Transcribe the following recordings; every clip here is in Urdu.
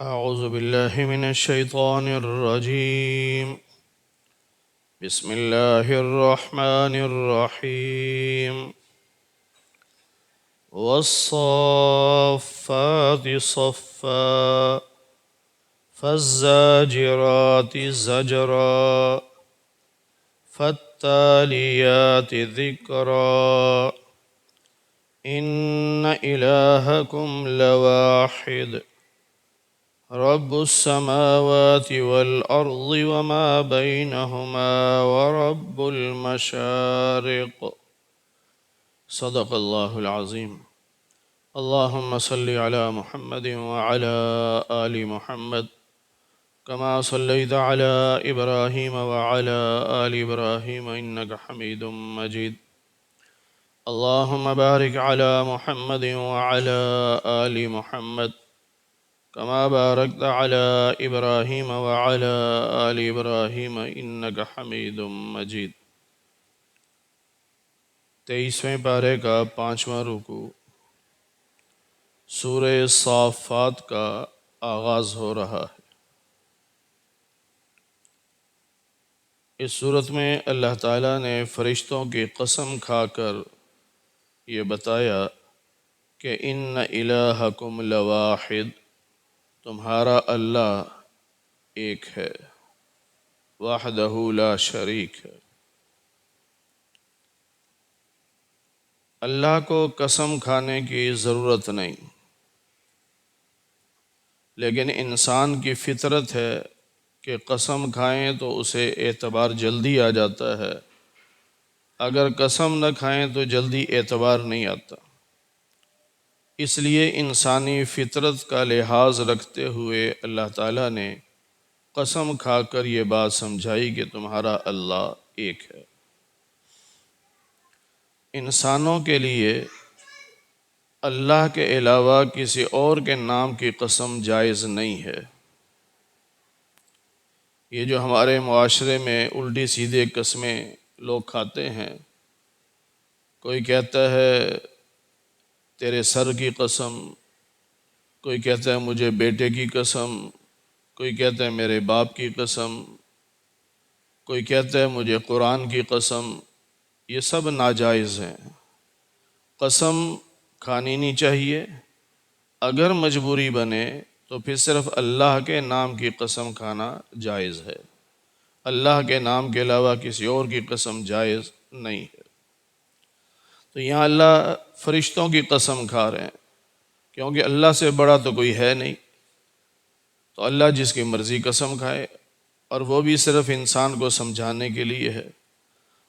أعوذ بالله من الشيطان الرجيم. بسم الله الرحمن الرحيم. والصافات صفا فالزاجرات زجرا فالتاليات ذكرا إن إلهكم لواحد رب السماوات والأرض وما بينهما ورب المشارق. صدق الله العظيم. اللهم صل على محمد وعلى آل محمد كما صليت على إبراهيم وعلى آل إبراهيم إنك حميد مجيد. اللهم بارك على محمد وعلى آل محمد كما باركت على إبراهيم وعلى آل إبراهيم إنك حميد مجيد. 23ویں پارے کا 5واں رکوع سورہ صافات کا آغاز ہو رہا ہے۔ اس صورت میں اللہ تعالیٰ نے فرشتوں کی قسم کھا کر یہ بتایا کہ ان الہکم لواحد، تمہارا اللہ ایک ہے، وحدہ لا شریک ہے۔ اللہ کو قسم کھانے کی ضرورت نہیں، لیکن انسان کی فطرت ہے کہ قسم کھائیں تو اسے اعتبار جلدی آ جاتا ہے، اگر قسم نہ کھائیں تو جلدی اعتبار نہیں آتا۔ اس لیے انسانی فطرت کا لحاظ رکھتے ہوئے اللہ تعالیٰ نے قسم کھا کر یہ بات سمجھائی کہ تمہارا اللہ ایک ہے۔ انسانوں کے لیے اللہ کے علاوہ کسی اور کے نام کی قسم جائز نہیں ہے۔ یہ جو ہمارے معاشرے میں الٹی سیدھے قسمیں لوگ کھاتے ہیں، کوئی کہتا ہے تیرے سر کی قسم، کوئی کہتا ہے مجھے بیٹے کی قسم، کوئی کہتا ہے میرے باپ کی قسم، کوئی کہتا ہے مجھے قرآن کی قسم، یہ سب ناجائز ہیں۔ قسم کھانی نہیں چاہیے، اگر مجبوری بنے تو پھر صرف اللہ کے نام کی قسم کھانا جائز ہے، اللہ کے نام کے علاوہ کسی اور کی قسم جائز نہیں ہے۔ تو یہاں اللہ فرشتوں کی قسم کھا رہے ہیں، کیونکہ اللہ سے بڑا تو کوئی ہے نہیں، تو اللہ جس کی مرضی قسم کھائے، اور وہ بھی صرف انسان کو سمجھانے کے لیے ہے۔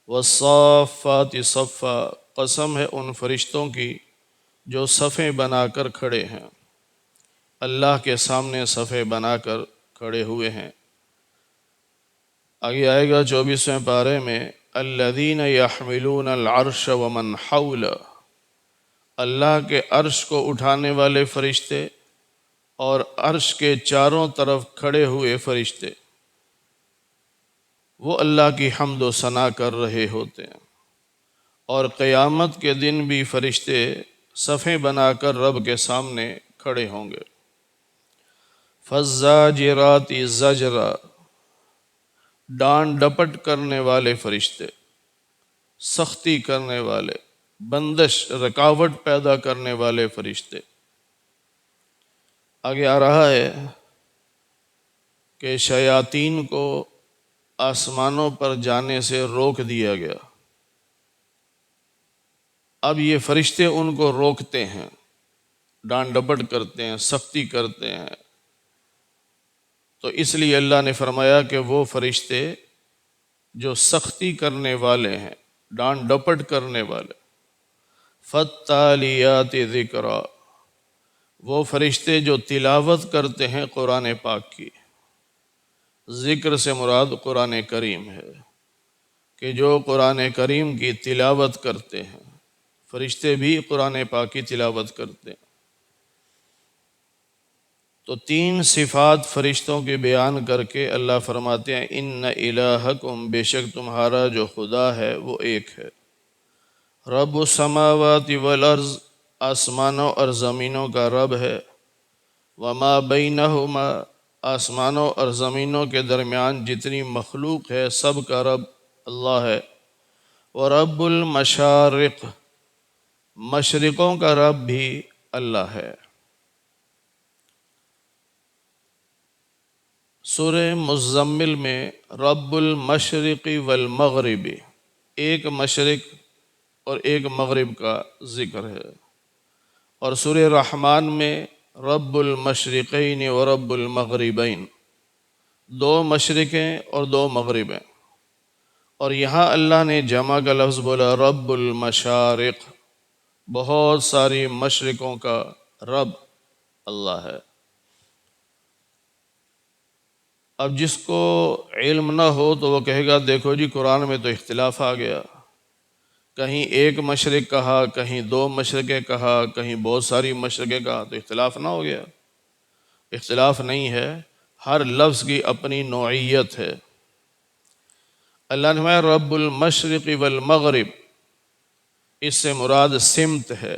والصافات صفا، قسم ہے ان فرشتوں کی جو صفیں بنا کر کھڑے ہیں، اللہ کے سامنے صفیں بنا کر کھڑے ہوئے ہیں۔ آگے آئے گا 24ویں پارے میں الذین یحملون العرش ومن حولہ، اللہ کے عرش کو اٹھانے والے فرشتے اور عرش کے چاروں طرف کھڑے ہوئے فرشتے، وہ اللہ کی حمد و ثنا کر رہے ہوتے ہیں، اور قیامت کے دن بھی فرشتے صفیں بنا کر رب کے سامنے کھڑے ہوں گے۔ فالزاجرات زجرا، ڈانٹ ڈپٹ کرنے والے فرشتے، سختی کرنے والے، بندش رکاوٹ پیدا کرنے والے فرشتے۔ آگے آ رہا ہے کہ شیاطین کو آسمانوں پر جانے سے روک دیا گیا، اب یہ فرشتے ان کو روکتے ہیں، ڈانٹ ڈپٹ کرتے ہیں، سختی کرتے ہیں۔ تو اس لیے اللہ نے فرمایا کہ وہ فرشتے جو سختی کرنے والے ہیں، ڈانٹ ڈپٹ کرنے والے، فالتالیات ذکرا، وہ فرشتے جو تلاوت کرتے ہیں قرآن پاک کی، ذکر سے مراد قرآن کریم ہے، کہ جو قرآن کریم کی تلاوت کرتے ہیں، فرشتے بھی قرآن پاک کی تلاوت کرتے ہیں۔ تو 3 صفات فرشتوں کے بیان کر کے اللہ فرماتے ہیں ان الہکم، بے شک تمہارا جو خدا ہے وہ ایک ہے، رب السماوات والارض، آسمانوں اور زمینوں کا رب ہے، وما بینہما، آسمانوں اور زمینوں کے درمیان جتنی مخلوق ہے سب کا رب اللہ ہے۔ ورب المشارق، مشرقوں کا رب بھی اللہ ہے۔ سورہ مزمل میں رب المشرق والمغرب، ایک مشرق اور ایک مغرب کا ذکر ہے، اور سورہ رحمان میں رب المشرقین و رب المغربین، دو مشرقیں اور دو مغربیں، اور یہاں اللہ نے جمع کا لفظ بولا رب المشارق، بہت ساری مشرقوں کا رب اللہ ہے۔ اب جس کو علم نہ ہو تو وہ کہے گا دیکھو جی قرآن میں تو اختلاف آ گیا، کہیں ایک مشرق کہا، کہیں دو مشرقیں کہا، کہیں بہت ساری مشرقیں کہا، تو اختلاف نہ ہو گیا؟ اختلاف نہیں ہے، ہر لفظ کی اپنی نوعیت ہے۔ اللہ نے فرمایا رب المشرق والمغرب، اس سے مراد سمت ہے،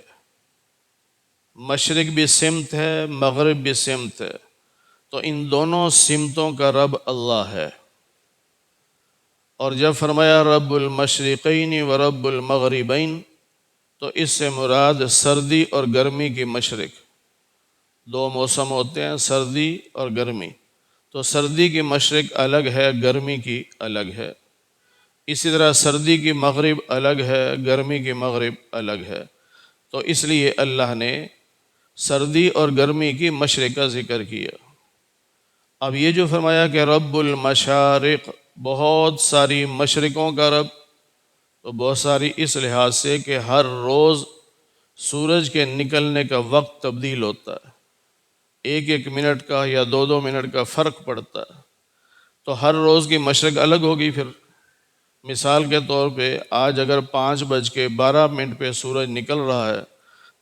مشرق بھی سمت ہے، مغرب بھی سمت ہے، تو ان دونوں سمتوں کا رب اللہ ہے۔ اور جب فرمایا رب المشرقین و رب المغربین، تو اس سے مراد سردی اور گرمی کی مشرق، دو موسم ہوتے ہیں سردی اور گرمی، تو سردی کی مشرق الگ ہے، گرمی کی الگ ہے، اسی طرح سردی کی مغرب الگ ہے، گرمی کی مغرب الگ ہے، تو اس لیے اللہ نے سردی اور گرمی کی مشرق کا ذکر کیا۔ اب یہ جو فرمایا کہ رب المشارق، بہت ساری مشرقوں کا رب، تو بہت ساری اس لحاظ سے کہ ہر روز سورج کے نکلنے کا وقت تبدیل ہوتا ہے، ایک ایک منٹ کا یا دو دو منٹ کا فرق پڑتا ہے، تو ہر روز کی مشرق الگ ہوگی۔ پھر مثال کے طور پہ آج اگر 5:12 پہ سورج نکل رہا ہے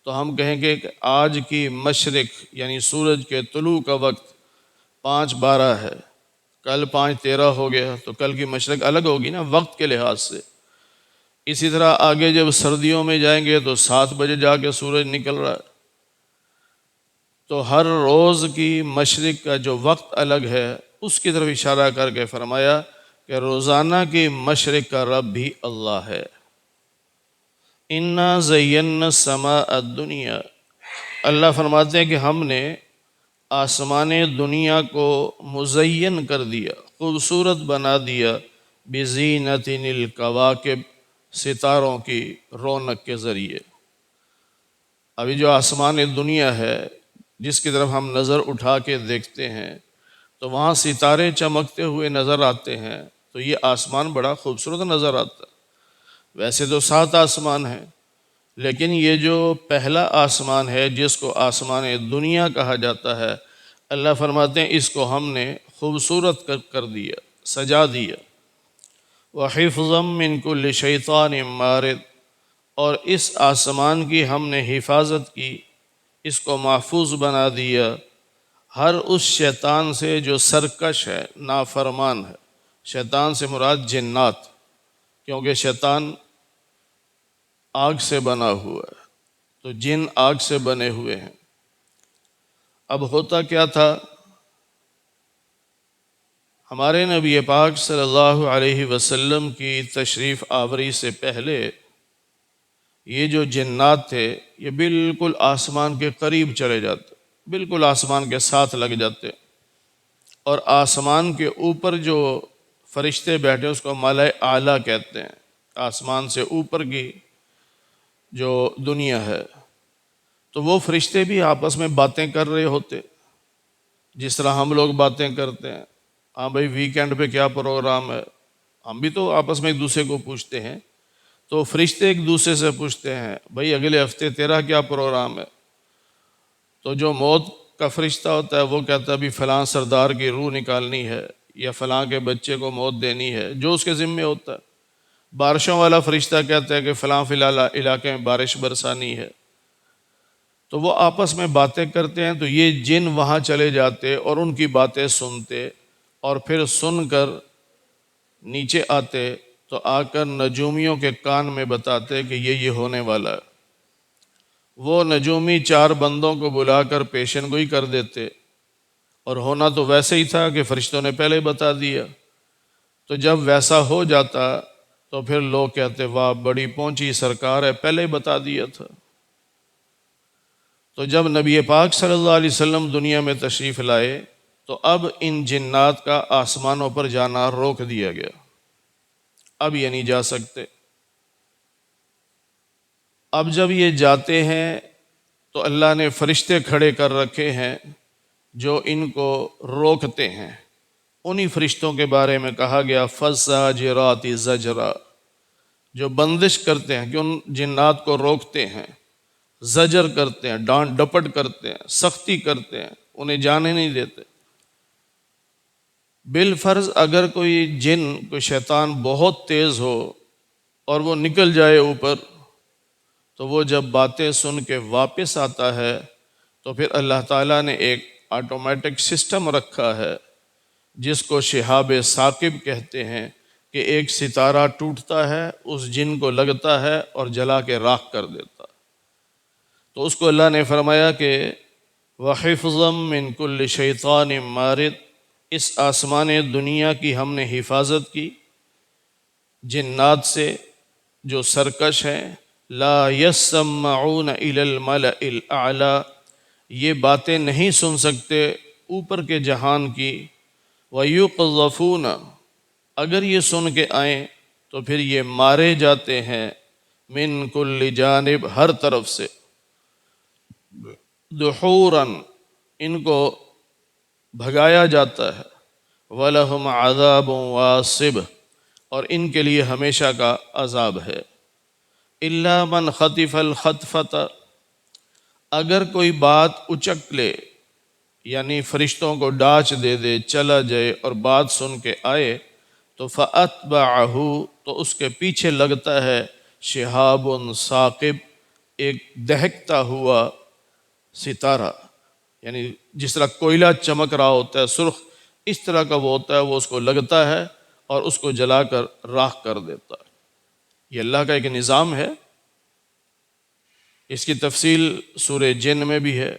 تو ہم کہیں گے کہ آج کی مشرق یعنی سورج کے طلوع کا وقت 5:12 ہے، کل 5:13 ہو گیا، تو کل کی مشرق الگ ہوگی نا وقت کے لحاظ سے۔ اسی طرح آگے جب سردیوں میں جائیں گے تو 7 بجے جا کے سورج نکل رہا ہے، تو ہر روز کی مشرق کا جو وقت الگ ہے اس کی طرف اشارہ کر کے فرمایا کہ روزانہ کی مشرق کا رب بھی اللہ ہے۔ اِنَّا زَيَّنَّا السَّمَاءَ الدُّنْيَا، اللہ فرماتے ہیں کہ ہم نے آسمان دنیا کو مزین کر دیا، خوبصورت بنا دیا، بِزِينَةٍ الْكَوَاكِبِ، ستاروں کی رونق کے ذریعے۔ ابھی جو آسمان دنیا ہے جس کی طرف ہم نظر اٹھا کے دیکھتے ہیں تو وہاں ستارے چمکتے ہوئے نظر آتے ہیں، تو یہ آسمان بڑا خوبصورت نظر آتا ہے۔ ویسے تو 7 آسمان ہیں، لیکن یہ جو پہلا آسمان ہے جس کو آسمان دنیا کہا جاتا ہے، اللہ فرماتے ہیں اس کو ہم نے خوبصورت کر دیا، سجا دیا۔ وَحِفْظًا مِّن كُلِّ شَيْطَانٍ مَارِدٍ، اور اس آسمان کی ہم نے حفاظت کی، اس کو محفوظ بنا دیا ہر اس شیطان سے جو سرکش ہے، نافرمان ہے۔ شیطان سے مراد جنات، کیونکہ شیطان آگ سے بنا ہوا ہے، تو جن آگ سے بنے ہوئے ہیں۔ اب ہوتا کیا تھا، ہمارے نبی پاک صلی اللہ علیہ وسلم کی تشریف آوری سے پہلے یہ جو جنات تھے یہ بالکل آسمان کے قریب چلے جاتے، بالکل آسمان کے ساتھ لگ جاتے، اور آسمان کے اوپر جو فرشتے بیٹھے اس کو ملائے اعلیٰ کہتے ہیں، آسمان سے اوپر کی جو دنیا ہے، تو وہ فرشتے بھی آپس میں باتیں کر رہے ہوتے جس طرح ہم لوگ باتیں کرتے ہیں، ہاں بھائی ویکینڈ پہ کیا پروگرام ہے، ہم بھی تو آپس میں ایک دوسرے کو پوچھتے ہیں، تو فرشتے ایک دوسرے سے پوچھتے ہیں بھائی اگلے ہفتے تیرا کیا پروگرام ہے، تو جو موت کا فرشتہ ہوتا ہے وہ کہتا ہے ابھی فلاں سردار کی روح نکالنی ہے یا فلاں کے بچے کو موت دینی ہے، جو اس کے ذمے ہوتا ہے۔ بارشوں والا فرشتہ کہتا ہے کہ فلاں علاقے میں بارش برسانی ہے، تو وہ آپس میں باتیں کرتے ہیں، تو یہ جن وہاں چلے جاتے اور ان کی باتیں سنتے، اور پھر سن کر نیچے آتے تو آ کر نجومیوں کے کان میں بتاتے کہ یہ ہونے والا ہے۔ وہ نجومی 4 بندوں کو بلا کر پیشن گوئی کر دیتے، اور ہونا تو ویسے ہی تھا کہ فرشتوں نے پہلے ہی بتا دیا۔ تو جب ویسا ہو جاتا تو پھر لوگ کہتے واہ بڑی پہنچی سرکار ہے، پہلے ہی بتا دیا تھا۔ تو جب نبی پاک صلی اللہ علیہ وسلم دنیا میں تشریف لائے تو اب ان جنات کا آسمانوں پر جانا روک دیا گیا، اب یہ نہیں جا سکتے۔ اب جب یہ جاتے ہیں تو اللہ نے فرشتے کھڑے کر رکھے ہیں جو ان کو روکتے ہیں۔ انہی فرشتوں کے بارے میں کہا گیا فَالزَّاجِرَاتِ زَجْرًا، جو بندش کرتے ہیں، کہ ان جنات کو روکتے ہیں، زجر کرتے ہیں، ڈانٹ ڈپٹ کرتے ہیں، سختی کرتے ہیں، انہیں جانے نہیں دیتے۔ بالفرض اگر کوئی جن، کوئی شیطان بہت تیز ہو اور وہ نکل جائے اوپر، تو وہ جب باتیں سن کے واپس آتا ہے تو پھر اللہ تعالیٰ نے ایک آٹومیٹک سسٹم رکھا ہے جس کو شہاب ثاقب کہتے ہیں، کہ ایک ستارہ ٹوٹتا ہے، اس جن کو لگتا ہے اور جلا کے راکھ کر دیتا۔ تو اس کو اللہ نے فرمایا کہ وَحِفْظًا مِّن كُلِّ شَيْطَانٍ مَارِدٍ، اس آسمان دنیا کی ہم نے حفاظت کی جنات سے جو سرکش ہیں۔ لا يسمعون إلى الملأ الأعلى، یہ باتیں نہیں سن سکتے اوپر کے جہان کی۔ وَيُقْذَفُونَ، اگر یہ سن کے آئیں تو پھر یہ مارے جاتے ہیں، مِن كُلِّ جانب، ہر طرف سے، دحوراً، ان کو بھگایا جاتا ہے۔ وَلَهُمْ عَذَابٌ وَاصِبٌ، اور ان کے لیے ہمیشہ کا عذاب ہے۔ إِلَّا مَنْ خَطِفَ الْخَطْفَةَ، اگر کوئی بات اچک لے، یعنی فرشتوں کو ڈانٹ دے دے، چلا جائے اور بات سن کے آئے، تو فَأَتْبَعَهُ، تو اس کے پیچھے لگتا ہے شہاب ثاقب، ایک دہکتا ہوا ستارہ، یعنی جس طرح کوئلہ چمک رہا ہوتا ہے سرخ، اس طرح کا وہ ہوتا ہے، وہ اس کو لگتا ہے اور اس کو جلا کر راکھ کر دیتا ہے۔ یہ اللہ کا ایک نظام ہے۔ اس کی تفصیل سورہ جن میں بھی ہے،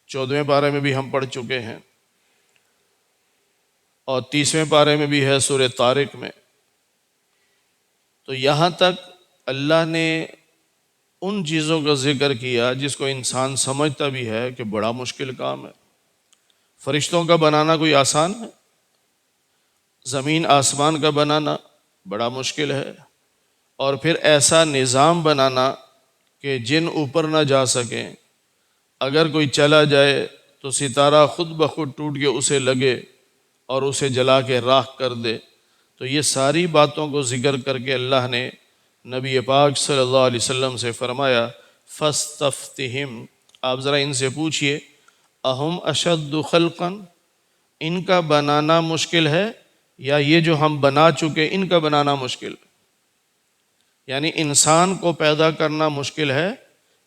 14ویں پارے میں بھی ہم پڑھ چکے ہیں، اور 30ویں پارے میں بھی ہے سورہ طارق میں۔ تو یہاں تک اللہ نے ان چیزوں کا ذکر کیا جس کو انسان سمجھتا بھی ہے کہ بڑا مشکل کام ہے۔ فرشتوں کا بنانا کوئی آسان ہے؟ زمین آسمان کا بنانا بڑا مشکل ہے، اور پھر ایسا نظام بنانا کہ جن اوپر نہ جا سکیں، اگر کوئی چلا جائے تو ستارہ خود بخود ٹوٹ کے اسے لگے اور اسے جلا کے راکھ کر دے۔ تو یہ ساری باتوں کو ذکر کر کے اللہ نے نبی پاک صلی اللہ علیہ وسلم سے فرمایا فَاسْتَفْتِهِمْ، آپ ذرا ان سے پوچھئے اَهُمْ أَشَدُّ خَلْقًا، ان کا بنانا مشکل ہے یا یہ جو ہم بنا چکے ان کا بنانا مشکل ہے؟ یعنی انسان کو پیدا کرنا مشکل ہے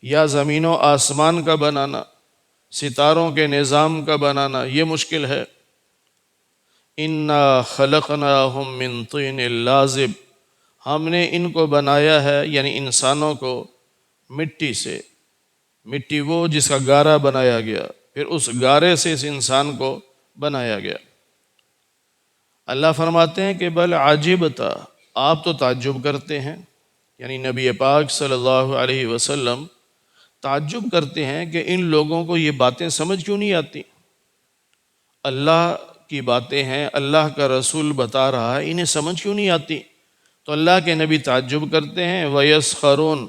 یا زمین و آسمان کا بنانا، ستاروں کے نظام کا بنانا یہ مشکل ہے؟ اِنَّا خَلَقْنَاهُم مِّن طِينٍ لَازِبٍ، ہم نے ان کو بنایا ہے، یعنی انسانوں کو، مٹی سے۔ مٹی وہ جس کا گارا بنایا گیا، پھر اس گارے سے اس انسان کو بنایا گیا۔ اللہ فرماتے ہیں کہ بل عجبتا، آپ تو تعجب کرتے ہیں، یعنی نبی پاک صلی اللہ علیہ وسلم تعجب کرتے ہیں کہ ان لوگوں کو یہ باتیں سمجھ کیوں نہیں آتی؟ اللہ کی باتیں ہیں، اللہ کا رسول بتا رہا ہے، انہیں سمجھ کیوں نہیں آتی؟ تو اللہ کے نبی تعجب کرتے ہیں، وَيَسْخَرُونَ،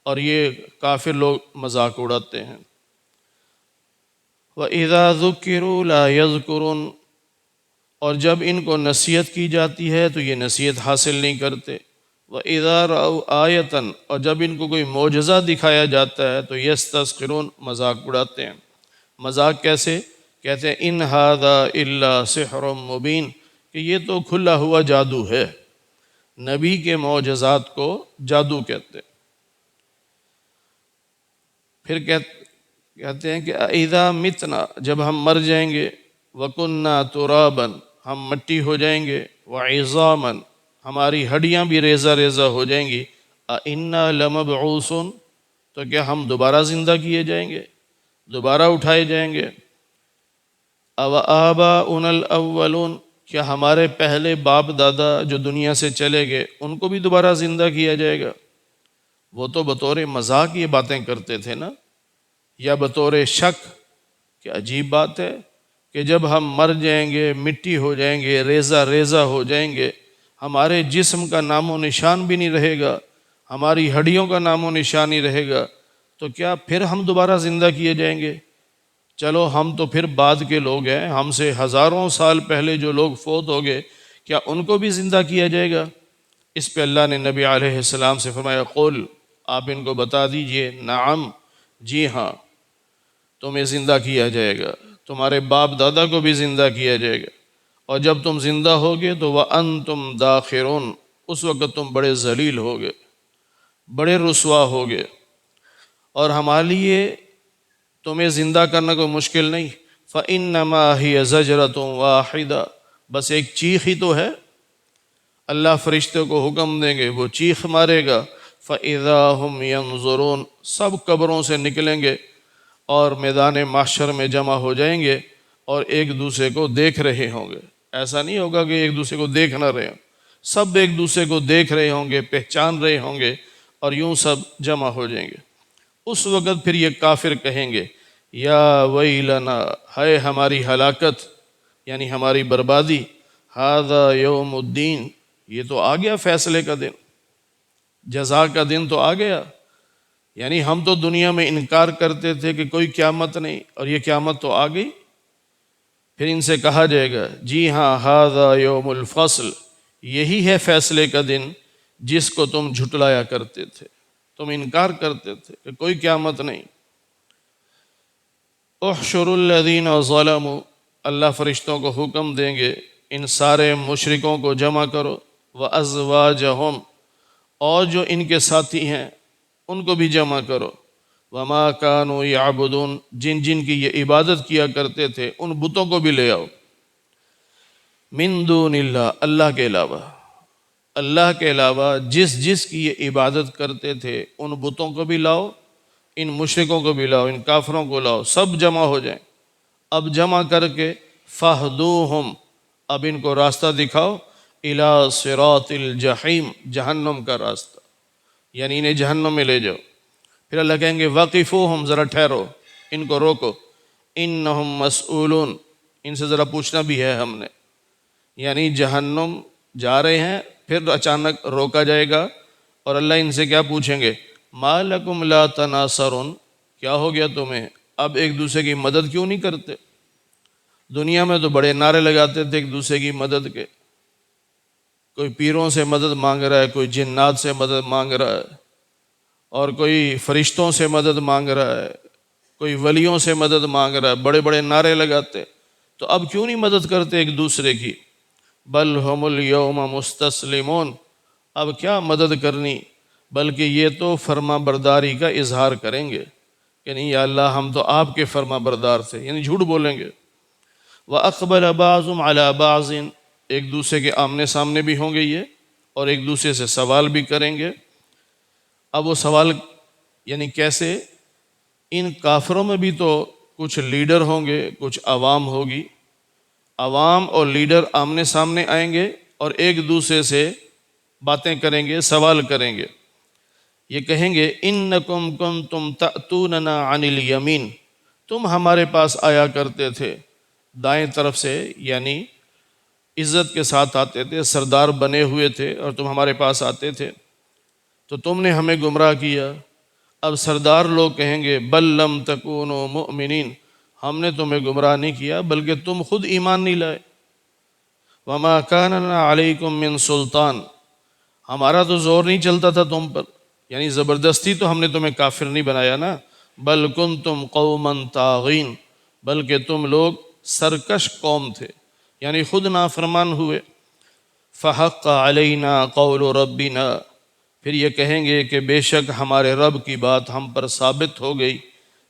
اور یہ کافر لوگ مذاق اڑاتے ہیں۔ وَإِذَا ذُكِّرُوا لَا يَذْكُرُونَ، اور جب ان کو نصیحت کی جاتی ہے تو یہ نصیحت حاصل نہیں کرتے۔ وَإِذَا رَأَوْا آیَةً، اور جب ان کو کوئی معجزہ دکھایا جاتا ہے تو یستسخرون، مذاق اڑاتے ہیں۔ مذاق کیسے؟ کہتے ہیں ان ھذا الا سحر مبین، کہ یہ تو کھلا ہوا جادو ہے۔ نبی کے معجزات کو جادو کہتے ہیں۔ پھر کہتے ہیں کہ اذا متنا، جب ہم مر جائیں گے، وکننا ترابا، ہم مٹی ہو جائیں گے، وعظاما، ہماری ہڈیاں بھی ریزہ ریزہ ہو جائیں گی، انا لمبعوثون، تو کیا ہم دوبارہ زندہ کیے جائیں گے، دوبارہ اٹھائے جائیں گے؟ او آباؤنا الاولون، کیا ہمارے پہلے باپ دادا جو دنیا سے چلے گئے ان کو بھی دوبارہ زندہ کیا جائے گا؟ وہ تو بطور مذاق یہ باتیں کرتے تھے نا، یا بطور شک کہ عجیب بات ہے کہ جب ہم مر جائیں گے، مٹی ہو جائیں گے، ریزہ ریزہ ہو جائیں گے، ہمارے جسم کا نام و نشان بھی نہیں رہے گا، ہماری ہڈیوں کا نام و نشان نہیں رہے گا، تو کیا پھر ہم دوبارہ زندہ کیے جائیں گے؟ چلو ہم تو پھر بعد کے لوگ ہیں، ہم سے ہزاروں سال پہلے جو لوگ فوت ہو گئے، کیا ان کو بھی زندہ کیا جائے گا؟ اس پہ اللہ نے نبی علیہ السلام سے فرمایا قل، آپ ان کو بتا دیجئے، نعم، جی ہاں، تمہیں زندہ کیا جائے گا، تمہارے باپ دادا کو بھی زندہ کیا جائے گا، اور جب تم زندہ ہوگے تو وَأَنْتُمْ دَاخِرُونَ، اس وقت تم بڑے ذلیل ہوگے، بڑے رسوا ہوگے، اور ہمارے لیے تمہیں زندہ کرنا کوئی مشکل نہیں، فَإِنَّمَا هِيَ زَجْرَةٌ وَاحِدَةٌ، بس ایک چیخ ہی تو ہے، اللہ فرشتے کو حکم دیں گے، وہ چیخ مارے گا، فَإِذَا هُمْ يَنظُرُونَ، سب قبروں سے نکلیں گے اور میدان محشر میں جمع ہو جائیں گے اور ایک دوسرے کو دیکھ رہے ہوں گے۔ ایسا نہیں ہوگا کہ ایک دوسرے کو دیکھ نہ رہے ہوں، سب ایک دوسرے کو دیکھ رہے ہوں گے، پہچان رہے ہوں گے، اور یوں سب جمع ہو جائیں گے۔ اس وقت پھر یہ کافر کہیں گے یا ویلنا، ہے ہماری ہلاکت، یعنی ہماری بربادی، ھذا یوم الدین، یہ تو آ گیا فیصلے کا دن، جزا کا دن تو آ گیا، یعنی ہم تو دنیا میں انکار کرتے تھے کہ کوئی قیامت نہیں، اور یہ قیامت تو آ گئی۔ پھر ان سے کہا جائے گا جی ہاں، ھذا یوم الفصل، یہی ہے فیصلے کا دن جس کو تم جھٹلایا کرتے تھے، تم انکار کرتے تھے کہ کوئی قیامت نہیں۔ احشروا الذین ظلموا، اللہ فرشتوں کو حکم دیں گے ان سارے مشرکوں کو جمع کرو، وازواجہم، اور جو ان کے ساتھی ہیں ان کو بھی جمع کرو، وما کانوا یعبدون، جن جن کی یہ عبادت کیا کرتے تھے ان بتوں کو بھی لے آؤ، من دون اللہ، اللہ کے علاوہ، اللہ کے علاوہ جس جس کی یہ عبادت کرتے تھے ان بتوں کو بھی لاؤ، ان مشرکوں کو بھی لاؤ، ان کافروں کو لاؤ، سب جمع ہو جائیں۔ اب جمع کر کے فاہدوہم، اب ان کو راستہ دکھاؤ، الی صراط الجحیم، جہنم کا راستہ، یعنی انہیں جہنم میں لے جاؤ۔ پھر اللہ کہیں گے وقفوہم، ذرا ٹھہرو، ان کو روکو، انہم مسئولون، ان سے ذرا پوچھنا بھی ہے ہم نے، یعنی جہنم جا رہے ہیں، پھر اچانک روکا جائے گا اور اللہ ان سے کیا پوچھیں گے، ما لکم لا تناصرون، کیا ہو گیا تمہیں، اب ایک دوسرے کی مدد کیوں نہیں کرتے؟ دنیا میں تو بڑے نعرے لگاتے تھے ایک دوسرے کی مدد کے، کوئی پیروں سے مدد مانگ رہا ہے، کوئی جنات سے مدد مانگ رہا ہے، اور کوئی فرشتوں سے مدد مانگ رہا ہے، کوئی ولیوں سے مدد مانگ رہا ہے، بڑے بڑے نعرے لگاتے، تو اب کیوں نہیں مدد کرتے ایک دوسرے کی؟ بل ہم الیوم مستسلمون، اب کیا مدد کرنی، بلکہ یہ تو فرما برداری کا اظہار کریں گے کہ نہیں یا اللہ ہم تو آپ کے فرما بردار تھے، یعنی جھوٹ بولیں گے۔ وَأَقْبَلَ بَعْضُهُمْ عَلَى بَعْضٍ، ایک دوسرے کے آمنے سامنے بھی ہوں گے یہ، اور ایک دوسرے سے سوال بھی کریں گے۔ اب وہ سوال یعنی کیسے؟ ان کافروں میں بھی تو کچھ لیڈر ہوں گے، کچھ عوام ہوگی، عوام اور لیڈر آمنے سامنے آئیں گے اور ایک دوسرے سے باتیں کریں گے، سوال کریں گے، یہ کہیں گے انکم کنتم تأتوننا عن الیمین، تم ہمارے پاس آیا کرتے تھے دائیں طرف سے، یعنی عزت کے ساتھ آتے تھے، سردار بنے ہوئے تھے اور تم ہمارے پاس آتے تھے، تو تم نے ہمیں گمراہ کیا۔ اب سردار لوگ کہیں گے بل لم تکونوا مؤمنین، ہم نے تمہیں گمراہ نہیں کیا بلکہ تم خود ایمان نہیں لائے۔ وما کان لنا علیکم من سلطان، ہمارا تو زور نہیں چلتا تھا تم پر، یعنی زبردستی تو ہم نے تمہیں کافر نہیں بنایا نا، بل کنتم قوما طاغین، بلکہ تم لوگ سرکش قوم تھے، یعنی خود نافرمان ہوئے۔ فحق علینا قول ربنا، پھر یہ کہیں گے کہ بے شک ہمارے رب کی بات ہم پر ثابت ہو گئی،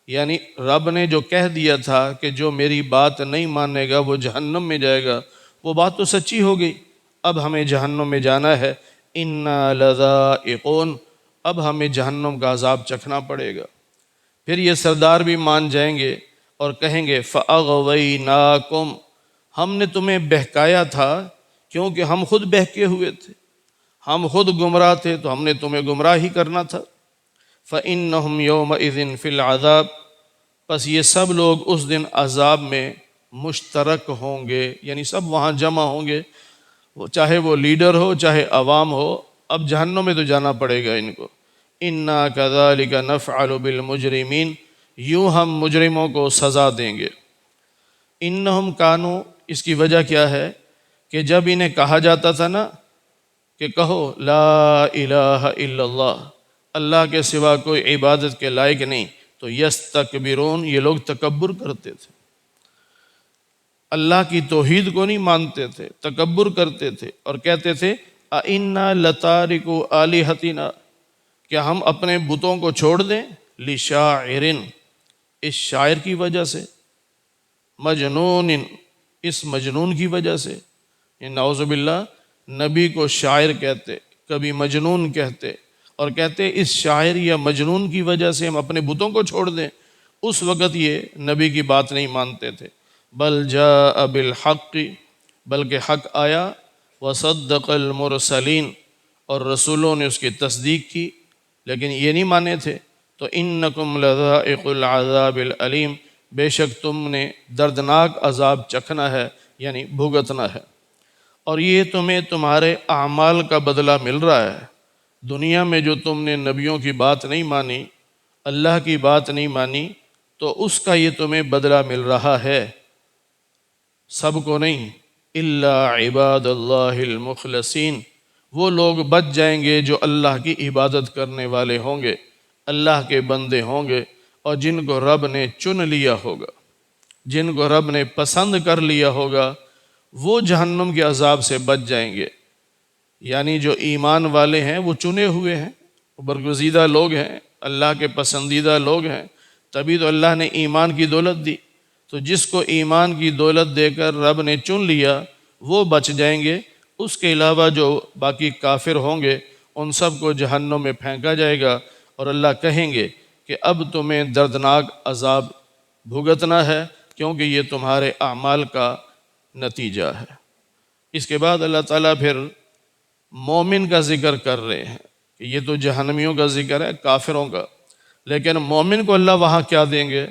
یعنی رب نے جو کہہ دیا تھا کہ جو میری بات نہیں مانے گا وہ جہنم میں جائے گا، وہ بات تو سچی ہو گئی، اب ہمیں جہنم میں جانا ہے۔ انا لذائقون، اب ہمیں جہنم کا عذاب چکھنا پڑے گا۔ پھر یہ سردار بھی مان جائیں گے اور کہیں گے فَأَغْوَيْنَاكُمْ، ہم نے تمہیں بہکایا تھا کیونکہ ہم خود بہکے ہوئے تھے، ہم خود گمراہ تھے تو ہم نے تمہیں گمراہ ہی کرنا تھا۔ فَإِنَّهُمْ يَوْمَئِذٍ فِي الْعَذَابِ، پس یہ سب لوگ اس دن عذاب میں مشترک ہوں گے، یعنی سب وہاں جمع ہوں گے، چاہے وہ لیڈر ہو چاہے عوام ہو، اب جہنم میں تو جانا پڑے گا ان کو۔ اِنَّا كَذَلِكَ نَفْعَلُ بِالْمُجْرِمِينَ، یوں ہم مجرموں کو سزا دیں گے۔ اِنَّهُمْ كَانُوا، اس کی وجہ کیا ہے کہ جب انہیں کہا جاتا تھا نا کہ کہو لا الہ الا اللہ، اللہ کے سوا کوئی عبادت کے لائق نہیں، تو یستکبرون، یہ لوگ تکبر کرتے تھے، اللہ کی توحید کو نہیں مانتے تھے، تکبر کرتے تھے اور کہتے تھے اِنَّا لَتَارِكُو آلِهَتِنَا، کیا ہم اپنے بتوں کو چھوڑ دیں، لِشَاعِرٍ، اس شاعر کی وجہ سے، مجنون، اس مجنون کی وجہ سے۔ نعوذ باللہ، نبی کو شاعر کہتے، کبھی مجنون کہتے، اور کہتے اس شاعر یا مجنون کی وجہ سے ہم اپنے بتوں کو چھوڑ دیں۔ اس وقت یہ نبی کی بات نہیں مانتے تھے۔ بل جاء بالحق، بلکہ حق آیا، وصدق المرسلین، اور رسولوں نے اس کی تصدیق کی، لیکن یہ نہیں مانے تھے۔ تو انکم لذائق العذاب العلیم، بے شک تم نے دردناک عذاب چکھنا ہے، یعنی بھگتنا ہے، اور یہ تمہیں تمہارے اعمال کا بدلہ مل رہا ہے۔ دنیا میں جو تم نے نبیوں کی بات نہیں مانی، اللہ کی بات نہیں مانی، تو اس کا یہ تمہیں بدلہ مل رہا ہے، سب کو نہیں۔ الا عباد اللہ المخلصین، وہ لوگ بچ جائیں گے جو اللہ کی عبادت کرنے والے ہوں گے، اللہ کے بندے ہوں گے، اور جن کو رب نے چن لیا ہوگا، جن کو رب نے پسند کر لیا ہوگا، وہ جہنم کے عذاب سے بچ جائیں گے۔ یعنی جو ایمان والے ہیں وہ چنے ہوئے ہیں، برگزیدہ لوگ ہیں، اللہ کے پسندیدہ لوگ ہیں، تبھی تو اللہ نے ایمان کی دولت دی۔ تو جس کو ایمان کی دولت دے کر رب نے چن لیا وہ بچ جائیں گے، اس کے علاوہ جو باقی کافر ہوں گے ان سب کو جہنم میں پھینکا جائے گا، اور اللہ کہیں گے کہ اب تمہیں دردناک عذاب بھگتنا ہے، کیونکہ یہ تمہارے اعمال کا نتیجہ ہے۔ اس کے بعد اللہ تعالیٰ پھر مومن کا ذکر کر رہے ہیں کہ یہ تو جہنمیوں کا ذکر ہے، کافروں کا، لیکن مومن کو اللہ وہاں کیا دیں گے،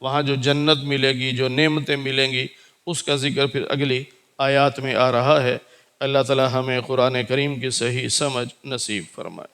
وہاں جو جنت ملے گی، جو نعمتیں ملیں گی، اس کا ذکر پھر اگلی آیات میں آ رہا ہے۔ اللہ تعالیٰ ہمیں قرآن کریم کی صحیح سمجھ نصیب فرمائے۔